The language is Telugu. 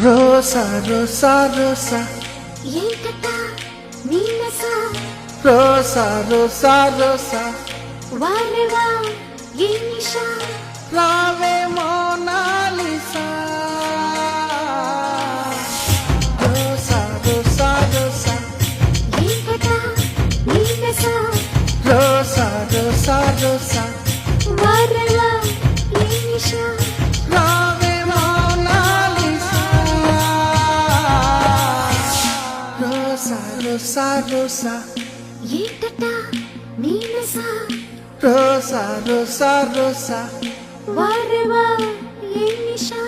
రోసా రోసా రోసా ఏంటట నీ నస రోసా రోసా రోసా వారెవా ఏ నిషా రావే మోనాలిసా రోసా రోసా రోసా ఏంటట నీ నస రోసా రోసా రోసా వారెవా ఏ నిషా రావే మోనాలిసా రోసా రోసా రోసా ఏంటట నీ నస రోసా రోసా రోసా వారెవా ఏ నిషా